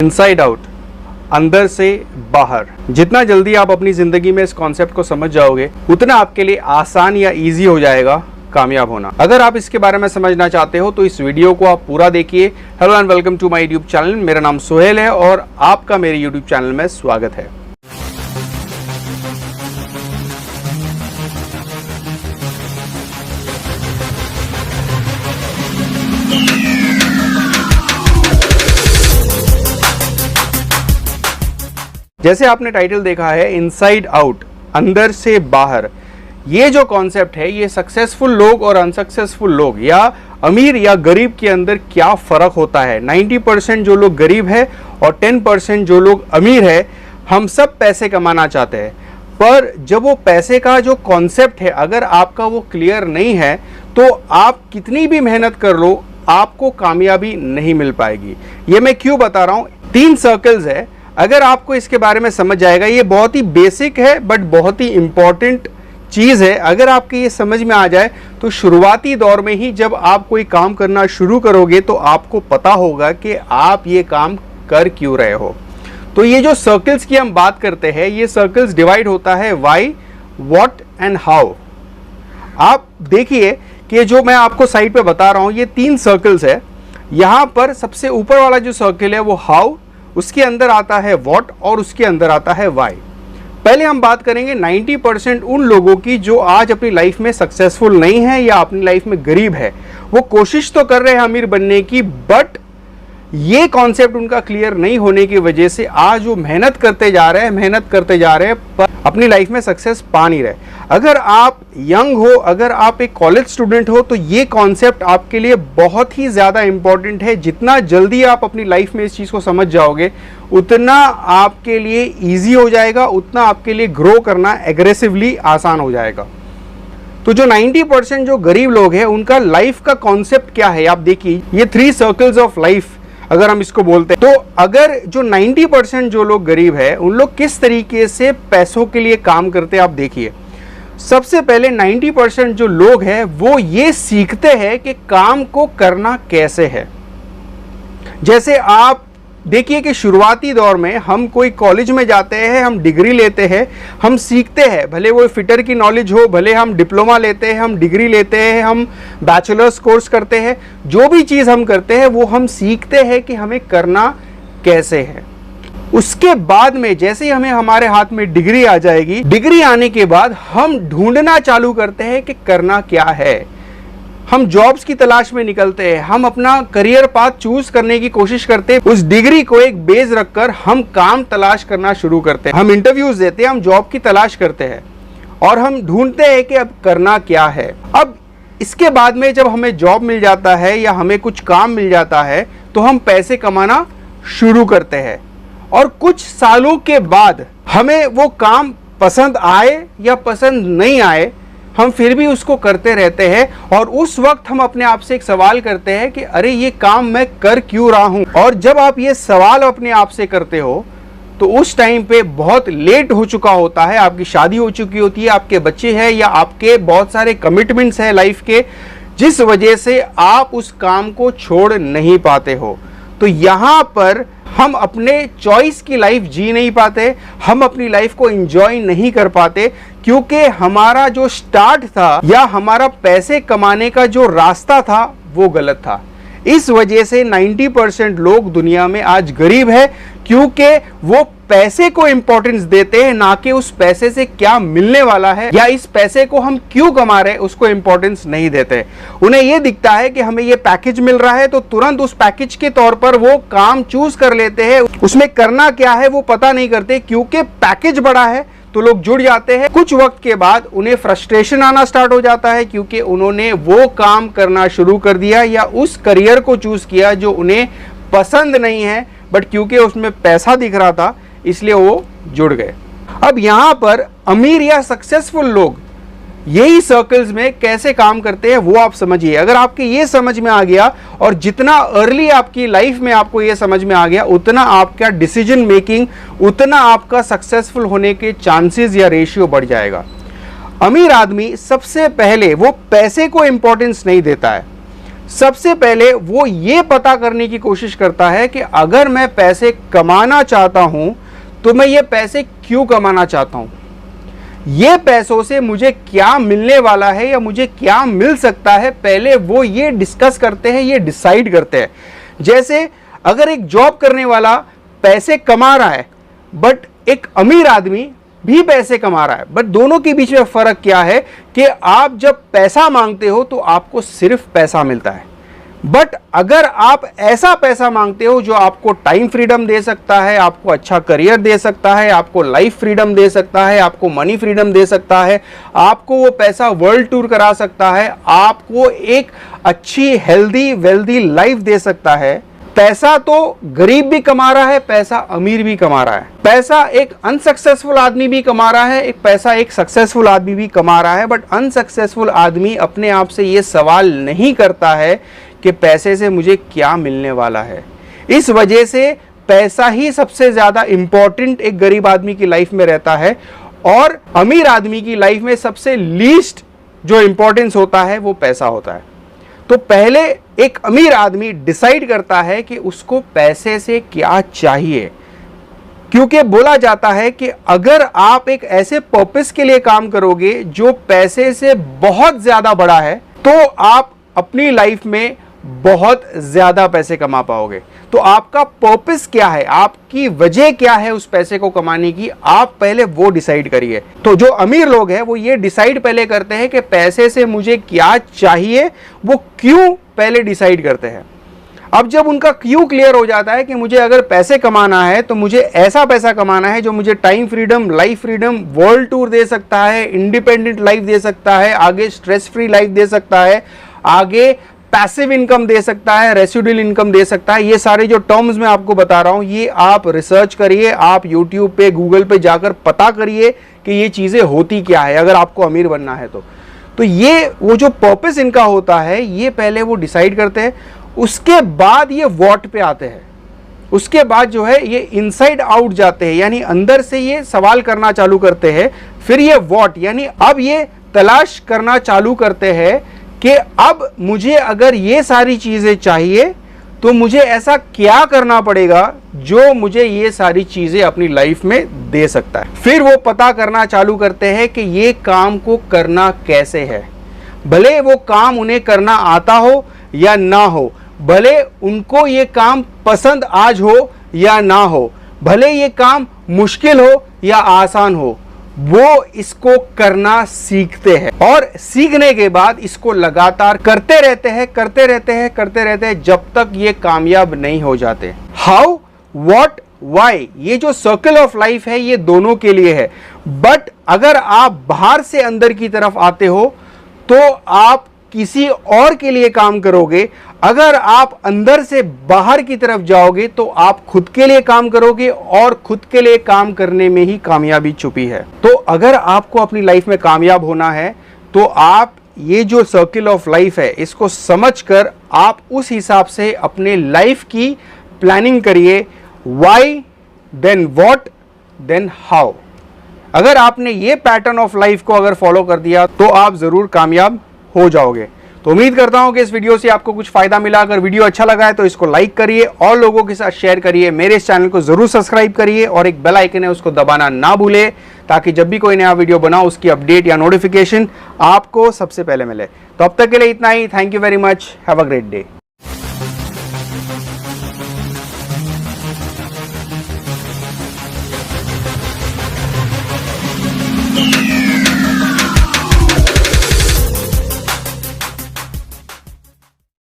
Inside out, अंदर से बाहर। जितना जल्दी आप अपनी ज़िंदगी में इस कॉन्सेप्ट को समझ जाओगे उतना आपके लिए आसान या इजी हो जाएगा कामयाब होना। अगर आप इसके बारे में समझना चाहते हो तो इस वीडियो को आप पूरा देखिए। Hello and welcome to my YouTube channel. मेरा नाम सोहेल है और आपका मेरे यूट्यूब चैनल में स्वागत है। जैसे आपने टाइटल देखा है इनसाइड आउट, अंदर से बाहर। ये जो कॉन्सेप्ट है ये सक्सेसफुल लोग और अनसक्सेसफुल लोग या अमीर या गरीब के अंदर क्या फ़र्क होता है। 90% जो लोग गरीब है और 10% जो लोग अमीर है, हम सब पैसे कमाना चाहते हैं, पर जब वो पैसे का जो कॉन्सेप्ट है अगर आपका वो क्लियर नहीं है तो आप कितनी भी मेहनत कर लो आपको कामयाबी नहीं मिल पाएगी। ये मैं क्यों बता रहा हूँ। 3 सर्कल्स है, अगर आपको इसके बारे में समझ जाएगा, ये बहुत ही बेसिक है बट बहुत ही इंपॉर्टेंट चीज़ है। अगर आपके ये समझ में आ जाए तो शुरुआती दौर में ही जब आप कोई काम करना शुरू करोगे तो आपको पता होगा कि आप ये काम कर क्यों रहे हो। तो ये जो सर्कल्स की हम बात करते हैं, ये सर्कल्स डिवाइड होता है व्हाई, व्हाट एंड हाउ। आप देखिए कि जो मैं आपको साइड पे बता रहा हूँ ये 3 सर्कल्स है। यहाँ पर सबसे ऊपर वाला जो सर्कल है वो हाउ, उसके अंदर आता है व्हाट और उसके अंदर आता है व्हाई। पहले हम बात करेंगे 90% उन लोगों की जो आज अपनी लाइफ में सक्सेसफुल नहीं है या अपनी लाइफ में गरीब है। वो कोशिश तो कर रहे हैं अमीर बनने की, बट ये कॉन्सेप्ट उनका क्लियर नहीं होने की वजह से आज वो मेहनत करते जा रहे हैं पर अपनी लाइफ में सक्सेस पा नहीं रहे। अगर आप यंग हो, अगर आप एक कॉलेज स्टूडेंट हो तो ये कॉन्सेप्ट आपके लिए बहुत ही ज़्यादा इंपॉर्टेंट है। जितना जल्दी आप अपनी लाइफ में इस चीज़ को समझ जाओगे उतना आपके लिए ईजी हो जाएगा, उतना आपके लिए ग्रो करना एग्रेसिवली आसान हो जाएगा। तो जो 90% जो गरीब लोग हैं उनका लाइफ का कॉन्सेप्ट क्या है, आप देखिए ये 3 सर्कल्स ऑफ लाइफ अगर हम इसको बोलते हैं। तो अगर जो 90% जो लोग गरीब है उन लोग किस तरीके से पैसों के लिए काम करते हैं, आप देखिए। सबसे पहले 90% जो लोग हैं वो ये सीखते हैं कि काम को करना कैसे है। जैसे आप देखिए कि शुरुआती दौर में हम कोई कॉलेज में जाते हैं, हम डिग्री लेते हैं, हम सीखते हैं, भले वो फिटर की नॉलेज हो, भले हम डिप्लोमा लेते हैं, हम डिग्री लेते हैं, हम बैचलर्स कोर्स करते हैं, जो भी चीज़ हम करते हैं वो हम सीखते हैं कि हमें करना कैसे है। उसके बाद में जैसे ही हमें हमारे हाथ में डिग्री आ जाएगी, डिग्री आने के बाद हम ढूंढना चालू करते हैं कि करना क्या है। हम जॉब्स की तलाश में निकलते हैं, हम अपना करियर पाथ चूज करने की कोशिश करते हैं। उस डिग्री को एक बेस रखकर हम काम तलाश करना शुरू करते हैं, हम इंटरव्यूज देते हैं, हम जॉब की तलाश करते हैं और हम ढूंढते हैं कि अब करना क्या है। अब इसके बाद में जब हमें जॉब मिल जाता है या हमें कुछ काम मिल जाता है तो हम पैसे कमाना शुरू करते हैं और कुछ सालों के बाद हमें वो काम पसंद आए या पसंद नहीं आए, हम फिर भी उसको करते रहते हैं और उस वक्त हम अपने आप से एक सवाल करते हैं कि अरे ये काम मैं कर क्यों रहा हूं। और जब आप ये सवाल अपने आप से करते हो तो उस टाइम पे बहुत लेट हो चुका होता है, आपकी शादी हो चुकी होती है, आपके बच्चे हैं या आपके बहुत सारे कमिटमेंट्स हैं लाइफ के, जिस वजह से आप उस काम को छोड़ नहीं पाते हो। तो यहाँ पर हम अपने चॉइस की लाइफ जी नहीं पाते, हम अपनी लाइफ को एंजॉय नहीं कर पाते, क्योंकि हमारा जो स्टार्ट था या हमारा पैसे कमाने का जो रास्ता था वो गलत था। इस वजह से 90% लोग दुनिया में आज गरीब है, क्योंकि वो पैसे को इंपॉर्टेंस देते हैं, ना कि उस पैसे से क्या मिलने वाला है या इस पैसे को हम क्यों कमा रहे हैं उसको इंपॉर्टेंस नहीं देते। उन्हें यह दिखता है कि हमें ये पैकेज मिल रहा है तो तुरंत उस पैकेज के तौर पर वो काम चूज कर लेते हैं। उसमें करना क्या है वो पता नहीं करते, क्योंकि पैकेज बड़ा है तो लोग जुड़ जाते हैं। कुछ वक्त के बाद उन्हें फ्रस्ट्रेशन आना स्टार्ट हो जाता है, क्योंकि उन्होंने वो काम करना शुरू कर दिया या उस करियर को चूज किया जो उन्हें पसंद नहीं है, बट क्योंकि उसमें पैसा दिख रहा था इसलिए वो जुड़ गए। अब यहाँ पर अमीर या सक्सेसफुल लोग यही सर्कल्स में कैसे काम करते हैं वो आप समझिए। अगर आपके ये समझ में आ गया और जितना अर्ली आपकी लाइफ में आपको ये समझ में आ गया उतना आपका डिसीजन मेकिंग, उतना आपका सक्सेसफुल होने के चांसेस या रेशियो बढ़ जाएगा। अमीर आदमी सबसे पहले वो पैसे को इंपॉर्टेंस नहीं देता है, सबसे पहले वो ये पता करने की कोशिश करता है कि अगर मैं पैसे कमाना चाहता हूं तो मैं ये पैसे क्यों कमाना चाहता हूं, ये पैसों से मुझे क्या मिलने वाला है या मुझे क्या मिल सकता है, पहले वो ये डिस्कस करते हैं, ये डिसाइड करते हैं। जैसे अगर एक जॉब करने वाला पैसे कमा रहा है बट एक अमीर आदमी भी पैसे कमा रहा है, बट दोनों के बीच में फर्क क्या है कि आप जब पैसा मांगते हो तो आपको सिर्फ पैसा मिलता है, बट अगर आप ऐसा पैसा मांगते हो जो आपको टाइम फ्रीडम दे सकता है, आपको अच्छा करियर दे सकता है, आपको लाइफ फ्रीडम दे सकता है, आपको मनी फ्रीडम दे सकता है, आपको वो पैसा वर्ल्ड टूर करा सकता है, आपको एक अच्छी हेल्दी वेल्दी लाइफ दे सकता है। पैसा तो गरीब भी कमा रहा है, पैसा अमीर भी कमा रहा है, पैसा एक अनसक्सेसफुल आदमी भी कमा रहा है, पैसा एक सक्सेसफुल आदमी भी कमा रहा है। बट अनसक्सेसफुल आदमी अपने आप से ये सवाल नहीं करता है कि पैसे से मुझे क्या मिलने वाला है। इस वजह से पैसा ही सबसे ज्यादा इंपॉर्टेंट एक गरीब आदमी की लाइफ में रहता है, और अमीर आदमी की लाइफ में सबसे लीस्ट जो इंपॉर्टेंस होता है वो पैसा होता है। तो पहले एक अमीर आदमी डिसाइड करता है कि उसको पैसे से क्या चाहिए, क्योंकि बोला जाता है कि अगर आप एक ऐसे पर्पस के लिए काम करोगे जो पैसे से बहुत ज्यादा बड़ा है तो आप अपनी लाइफ में बहुत ज्यादा पैसे कमा पाओगे। तो आपका पर्पस क्या है, आपकी वजह क्या है उस पैसे को कमाने की, आप पहले वो डिसाइड करिए। तो जो अमीर लोग हैं वो ये डिसाइड पहले करते हैं कि पैसे से मुझे क्या चाहिए, वो क्यों पहले डिसाइड करते हैं। अब जब उनका क्यों क्लियर हो जाता है कि मुझे अगर पैसे कमाना है तो मुझे ऐसा पैसा कमाना है जो मुझे time freedom, life freedom, world tour दे सकता है, इंडिपेंडेंट लाइफ दे सकता है, आगे स्ट्रेस फ्री लाइफ दे सकता है, आगे पैसिव इनकम दे सकता है, रेसिडुअल इनकम दे सकता है। ये सारे जो टर्म्स मैं आपको बता रहा हूं ये आप रिसर्च करिए, आप यूट्यूब पे, गूगल पे जाकर पता करिए कि ये चीजें होती क्या है अगर आपको अमीर बनना है तो ये वो जो पर्पस इनका होता है ये पहले वो डिसाइड करते हैं। उसके बाद ये व्हाट पे आते हैं, उसके बाद जो है ये इनसाइड आउट जाते हैं, यानी अंदर से ये सवाल करना चालू करते हैं। फिर ये व्हाट यानी अब ये तलाश करना चालू करते हैं कि अब मुझे अगर ये सारी चीजें चाहिए तो मुझे ऐसा क्या करना पड़ेगा जो मुझे ये सारी चीजें अपनी लाइफ में दे सकता है। फिर वो पता करना चालू करते हैं कि ये काम को करना कैसे है, भले वो काम उन्हें करना आता हो या ना हो, भले उनको ये काम पसंद आज हो या ना हो, भले ये काम मुश्किल हो या आसान हो, वो इसको करना सीखते हैं और सीखने के बाद इसको लगातार करते रहते हैं जब तक ये कामयाब नहीं हो जाते। हाउ, व्हाट, व्हाई, ये जो सर्कल ऑफ लाइफ है ये दोनों के लिए है। बट अगर आप बाहर से अंदर की तरफ आते हो तो आप किसी और के लिए काम करोगे, अगर आप अंदर से बाहर की तरफ जाओगे तो आप खुद के लिए काम करोगे और खुद के लिए काम करने में ही कामयाबी छुपी है। तो अगर आपको अपनी लाइफ में कामयाब होना है तो आप ये जो सर्किल ऑफ लाइफ है इसको समझकर आप उस हिसाब से अपने लाइफ की प्लानिंग करिए। Why, then what, then how. अगर आपने ये पैटर्न ऑफ लाइफ को अगर फॉलो कर दिया तो आप जरूर कामयाब हो जाओगे। तो उम्मीद करता हूं कि इस वीडियो से आपको कुछ फायदा मिला। अगर वीडियो अच्छा लगा है तो इसको लाइक करिए और लोगों के साथ शेयर करिए। मेरे इस चैनल को जरूर सब्सक्राइब करिए और एक बेल आइकन है उसको दबाना ना भूले ताकि जब भी कोई नया वीडियो बनाओ उसकी अपडेट या नोटिफिकेशन आपको सबसे पहले मिले। तो अब तक के लिए इतना ही। Thank you very much. Have a great day.